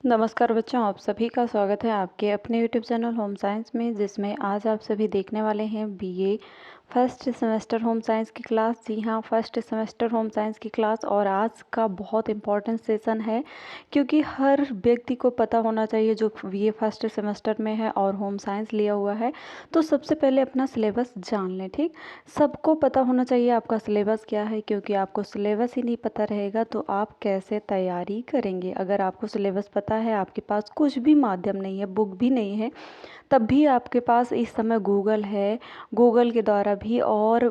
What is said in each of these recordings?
नमस्कार बच्चों, आप सभी का स्वागत है आपके अपने यूट्यूब चैनल होम साइंस में, जिसमें आज आप सभी देखने वाले हैं BA first semester home science की क्लास। जी हाँ, फर्स्ट सेमेस्टर होम साइंस की क्लास। और आज का बहुत इम्पॉर्टेंट सेशन है, क्योंकि हर व्यक्ति को पता होना चाहिए जो बीए फर्स्ट सेमेस्टर में है और होम साइंस लिया हुआ है। तो सबसे पहले अपना सिलेबस जान लें। ठीक, सबको पता होना चाहिए आपका सिलेबस क्या है, क्योंकि आपको सिलेबस ही नहीं पता रहेगा तो आप कैसे तैयारी करेंगे। अगर आपको सिलेबस पता है, आपके पास कुछ भी माध्यम नहीं है, बुक भी नहीं है, तब भी आपके पास इस समय गूगल है। गूगल के द्वारा भी और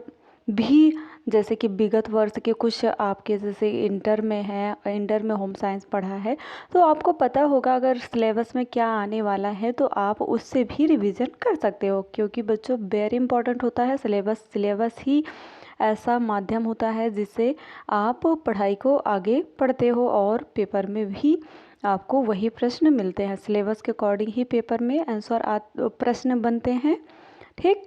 भी, जैसे कि विगत वर्ष के कुछ आपके जैसे इंटर में है, इंटर में होम साइंस पढ़ा है, तो आपको पता होगा अगर सिलेबस में क्या आने वाला है तो आप उससे भी रिवीजन कर सकते हो। क्योंकि बच्चों वेरी इंपॉर्टेंट होता है सिलेबस। सिलेबस ही ऐसा माध्यम होता है जिससे आप पढ़ाई को आगे पढ़ते हो और पेपर में भी आपको वही प्रश्न मिलते हैं। सिलेबस के अकॉर्डिंग ही पेपर में आंसर प्रश्न बनते हैं। ठीक,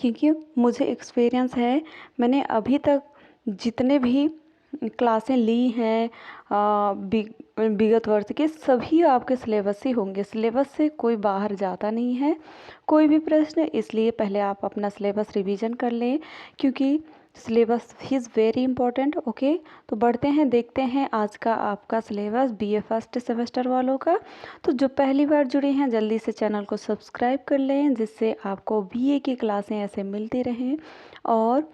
क्योंकि मुझे एक्सपीरियंस है, मैंने अभी तक जितने भी क्लासें ली हैं विगत वर्ष के, सभी आपके सिलेबस ही होंगे। सिलेबस से कोई बाहर जाता नहीं है कोई भी प्रश्न, इसलिए पहले आप अपना सिलेबस रिवीजन कर लें, क्योंकि syllabus is very important. Okay, तो बढ़ते हैं, देखते हैं आज का आपका सिलेबस बीए फर्स्ट सेमेस्टर वालों का। तो जो पहली बार जुड़े हैं जल्दी से चैनल को सब्सक्राइब कर लें, जिससे आपको बीए की क्लासें ऐसे मिलती रहें। और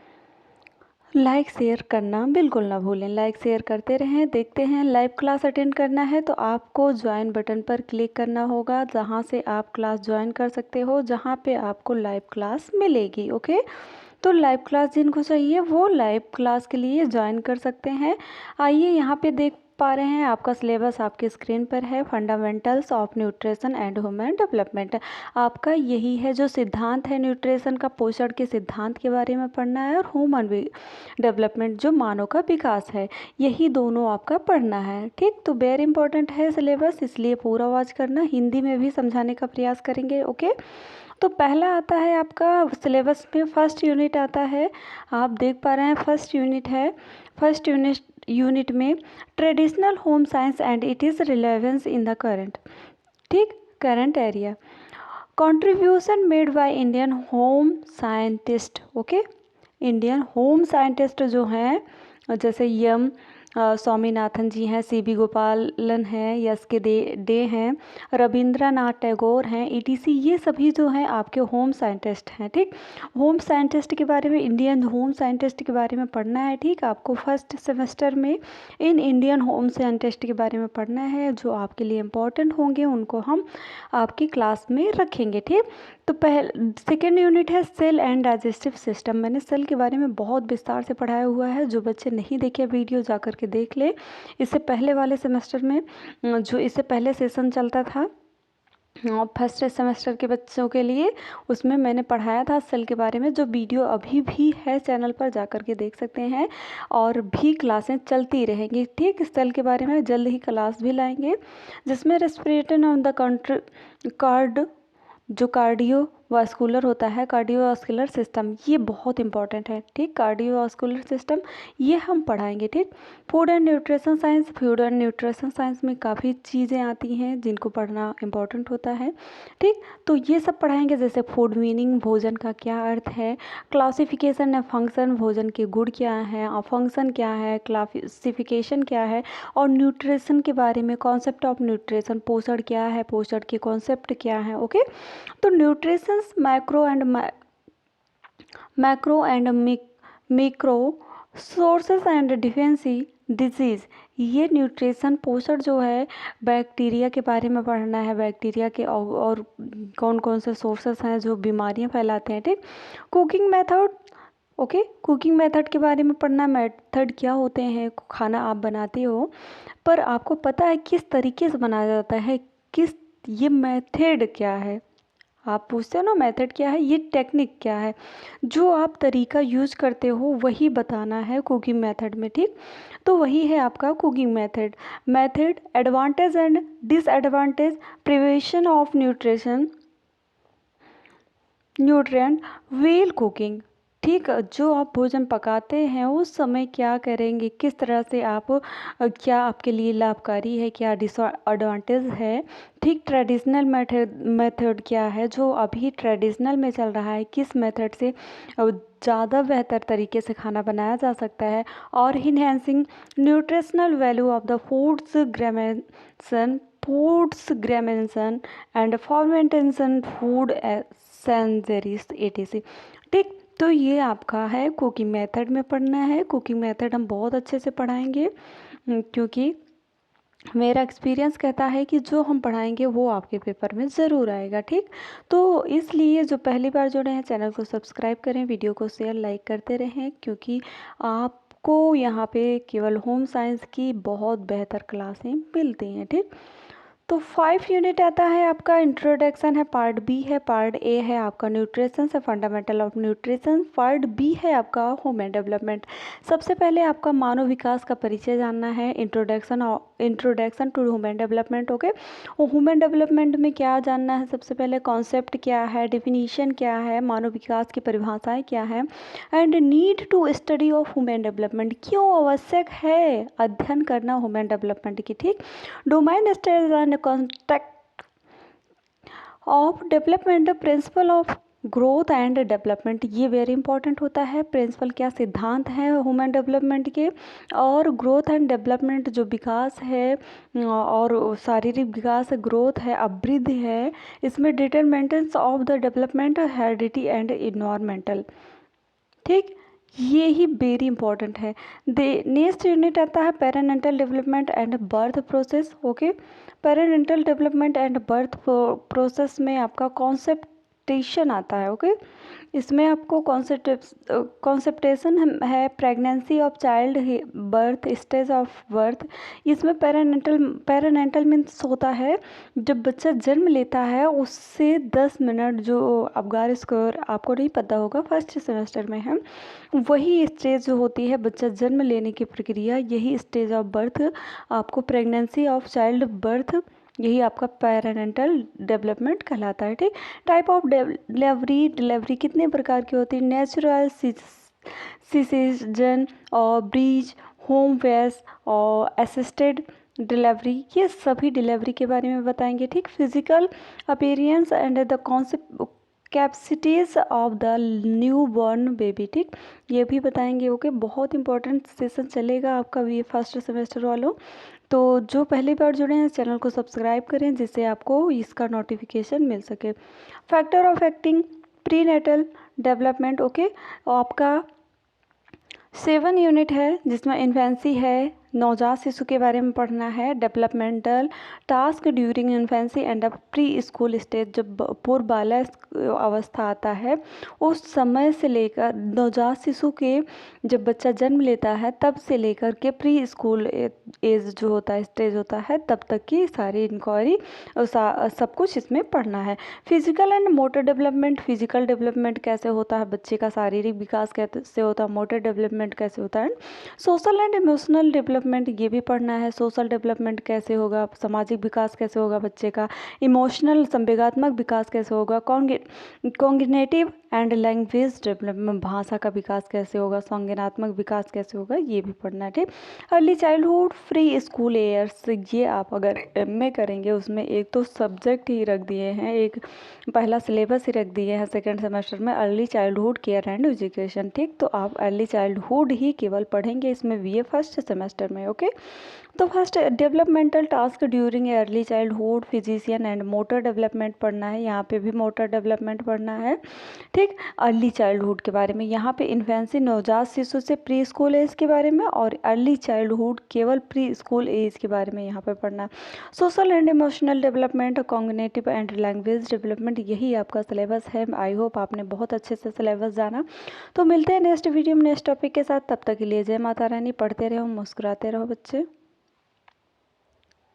लाइक शेयर करना बिल्कुल ना भूलें, लाइक शेयर करते रहें। देखते हैं, लाइव क्लास अटेंड करना है तो आपको ज्वाइन बटन पर क्लिक करना होगा, जहां से आप क्लास ज्वाइन कर सकते हो, जहां पे आपको लाइव क्लास मिलेगी। ओके, तो लाइव क्लास जिनको चाहिए वो लाइव क्लास के लिए ज्वाइन कर सकते हैं। आइए, यहाँ पे देख पा रहे हैं आपका सिलेबस आपके स्क्रीन पर है। Fundamentals of nutrition and human development, आपका यही है जो सिद्धांत है न्यूट्रिशन का, पोषण के सिद्धांत के बारे में पढ़ना है, और ह्यूमन डेवलपमेंट जो मानव का विकास है, यही दोनों आपका पढ़ना है। ठीक, तो वेरी इंपॉर्टेंट है सिलेबस, इसलिए पूरा वॉच करना। हिंदी में भी समझाने का प्रयास करेंगे। ओके, तो पहला आता है आपका सिलेबस में फर्स्ट यूनिट आता है। आप देख पा रहे हैं फर्स्ट यूनिट है। फर्स्ट यूनिट में traditional home science and it is relevance in the current. ठीक, current area, contribution made by Indian home scientist. Okay, Indian home scientist जो हैं, जैसे यम स्वामीनाथन जी हैं, सीबी गोपालन हैं, यस के डे हैं, रविंद्रनाथ टैगोर हैं, ईटीसी, ये सभी जो हैं आपके होम साइंटिस्ट हैं। ठीक, होम साइंटिस्ट के बारे में, इंडियन होम साइंटिस्ट के बारे में पढ़ना है। ठीक, आपको फर्स्ट सेमेस्टर में इन इंडियन होम साइंटिस्ट के बारे में पढ़ना है। जो आपके लिए इम्पोर्टेंट होंगे उनको हम आपकी क्लास में रखेंगे। ठीक, तो सेकेंड यूनिट है सेल एंड डाइजेस्टिव सिस्टम। मैंने सेल के बारे में बहुत विस्तार से पढ़ाया हुआ है, जो बच्चे नहीं देखे वीडियो जा कर के देख ले। इससे पहले वाले सेमेस्टर में जो इससे पहले सेशन चलता था फर्स्ट सेमेस्टर के बच्चों के लिए, उसमें मैंने पढ़ाया था सेल के बारे में, जो वीडियो अभी भी है चैनल पर जा कर के देख सकते हैं। और भी क्लासें चलती रहेंगी। ठीक, सेल के बारे में जल्द ही क्लास भी लाएंगे, जिसमें रेस्पिरेटर ऑन द कार्ड जो कार्डियोवास्कुलर होता है, कार्डियोवास्कुलर सिस्टम, ये बहुत इंपॉर्टेंट है। ठीक, कार्डियोवास्कुलर सिस्टम ये हम पढ़ाएंगे। ठीक, food and nutrition science, food and nutrition science में काफ़ी चीज़ें आती हैं जिनको पढ़ना इंपॉर्टेंट होता है। ठीक, तो ये सब पढ़ाएंगे, जैसे फूड मीनिंग, भोजन का क्या अर्थ है, क्लासिफिकेशन एंड फंक्शन, भोजन के गुण क्या हैं, फंक्शन क्या है, क्लासिफिकेशन क्या है, और न्यूट्रिशन के बारे में, कॉन्सेप्ट ऑफ न्यूट्रिशन, पोषण क्या है, पोषण के कॉन्सेप्ट क्या है। ओके, तो nutritions macro and micro sources and डिफेंसी disease, ये न्यूट्रिशन पोषण जो है, बैक्टीरिया के बारे में पढ़ना है, बैक्टीरिया के और कौन कौन से सोर्सेस हैं जो बीमारियां फैलाते हैं। ठीक, cooking method, okay, cooking method के बारे में पढ़ना, मेथड क्या होते हैं, खाना आप बनाते हो पर आपको पता है किस तरीके से बनाया जाता है, किस, ये मेथड क्या है, आप पूछते हो ना मेथड क्या है, ये टेक्निक क्या है, जो आप तरीका यूज करते हो वही बताना है कुकिंग मेथड में। ठीक, तो वही है आपका cooking method. Method, advantage and disadvantage, prevention of nutrient wheel cooking. ठीक, जो आप भोजन पकाते हैं उस समय क्या करेंगे, किस तरह से आप क्या आपके लिए लाभकारी है, क्या डिसएडवांटेज है। ठीक, ट्रेडिशनल मेथड क्या है जो अभी ट्रेडिशनल में चल रहा है, किस मेथड से ज़्यादा बेहतर तरीके से खाना बनाया जा सकता है। और enhancing nutritional value of the foods germination and fermentation food सेंजरीज एटीसी। ठीक, तो ये आपका है कुकिंग मेथड में पढ़ना है। कुकिंग मेथड हम बहुत अच्छे से पढ़ाएंगे, क्योंकि मेरा एक्सपीरियंस कहता है कि जो हम पढ़ाएंगे वो आपके पेपर में ज़रूर आएगा। ठीक, तो इसलिए जो पहली बार जुड़े हैं चैनल को सब्सक्राइब करें, वीडियो को शेयर लाइक करते रहें, क्योंकि आपको यहाँ पे केवल होम साइंस की बहुत बेहतर क्लासें मिलती हैं। ठीक, तो 5 यूनिट आता है आपका इंट्रोडक्शन है, पार्ट बी है, पार्ट ए है आपका न्यूट्रिशन है, fundamental of nutrition, part B है आपका ह्यूमन डेवलपमेंट। सबसे पहले आपका मानव विकास का परिचय जानना है, introduction to human development. Okay, और ह्यूमन डेवलपमेंट में क्या जानना है, सबसे पहले कॉन्सेप्ट क्या है, डिफिनीशन क्या है, मानव विकास की परिभाषाएं क्या है, and need to study of human development, क्यों आवश्यक है अध्ययन करना ह्यूमन डेवलपमेंट की। ठीक, domain stage and context of development, principle of growth and development, ये वेरी इंपॉर्टेंट होता है। प्रिंसिपल क्या सिद्धांत हैं ह्यूमन डेवलपमेंट के, और ग्रोथ एंड डेवलपमेंट जो विकास है और शारीरिक विकास है, ग्रोथ है, अवृद्धि है, इसमें determinants of the development, heredity and environmental. ठीक, ये ही वेरी इंपॉर्टेंट है। नेक्स्ट यूनिट आता है parental development and birth process. Okay, parental development and birth process में आपका कॉन्सेप्टेशन आता है। ओके, इसमें आपको कॉन्सेप्टेशन है pregnancy of child, birth, stage of birth. इसमें पेरेंटल मीन्स होता है जब बच्चा जन्म लेता है उससे 10 मिनट, जो अबगार स्क्वायर आपको नहीं पता होगा, फर्स्ट सेमेस्टर में है, वही स्टेज जो होती है बच्चा जन्म लेने की प्रक्रिया, यही स्टेज ऑफ बर्थ आपको प्रेगनेंसी ऑफ चाइल्ड बर्थ, यही आपका पेरेंटल डेवलपमेंट कहलाता है। ठीक, टाइप ऑफ डिलीवरी कितने प्रकार की होती है, नेचुरल, सिसेजन और ब्रीच, होम बेस और असिस्टेड डिलीवरी, ये सभी डिलीवरी के बारे में बताएंगे। ठीक, physical appearance and the concept capacities of the new born baby. ठीक, ये भी बताएंगे। ओके, बहुत इंपॉर्टेंट सेशन चलेगा आपका ये फर्स्ट सेमेस्टर वालों। तो जो पहली बार जुड़े हैं चैनल को सब्सक्राइब करें, जिससे आपको इसका नोटिफिकेशन मिल सके। Factor of acting prenatal development. Okay, आपका 7 यूनिट है, जिसमें इन्फेंसी है, नवजात शिशु के बारे में पढ़ना है, developmental task during infancy and pre school stage, जब पूर्व बालक अवस्था आता है उस समय से लेकर नवजात शिशु के जब बच्चा जन्म लेता है तब से लेकर के प्री स्कूल एज जो होता है, स्टेज होता है, तब तक की सारी इंक्वायरी सब कुछ इसमें पढ़ना है। Physical and motor development, physical development कैसे होता है, बच्चे का शारीरिक विकास कैसे होता है, मोटर डेवलपमेंट कैसे होता है, सोशल एंड इमोशनल डेवलपमेंट, ये भी पढ़ना है। सोशल डेवलपमेंट कैसे होगा, सामाजिक विकास कैसे होगा बच्चे का, इमोशनल संवेगात्मक विकास कैसे होगा, कॉग्निटिव एंड लैंग्वेज डेवलपमेंट, भाषा का विकास कैसे होगा, संज्ञानात्मक विकास कैसे होगा, ये भी पढ़ना है। ठीक, early childhood free school years, ये आप अगर एमए करेंगे उसमें एक तो सब्जेक्ट ही रख दिए हैं, एक पहला सिलेबस ही रख दिए हैं सेकेंड सेमेस्टर में, early childhood care and education. ठीक, तो आप अर्ली चाइल्डहुड ही केवल पढ़ेंगे इसमें बीए फर्स्ट सेमेस्टर में। ओके, तो first developmental task during early childhood, physician and motor development पढ़ना है, यहाँ पे भी मोटर डेवलपमेंट पढ़ना है। ठीक, अर्ली चाइल्डहुड के बारे में, यहाँ पे इन्फेंसी नवजात शिशु से प्री स्कूल एज के बारे में, और अर्ली चाइल्डहुड केवल प्री स्कूल एज के बारे में यहाँ पे पढ़ना है। Social and emotional development, cognitive and language development, यही आपका सिलेबस है। आई होप आपने बहुत अच्छे से सिलेबस जाना। तो मिलते हैं नेक्स्ट वीडियो में नेक्स्ट टॉपिक के साथ, तब तक के लिए जय माता रानी, पढ़ते रहो, मुस्कुराते रहो बच्चे।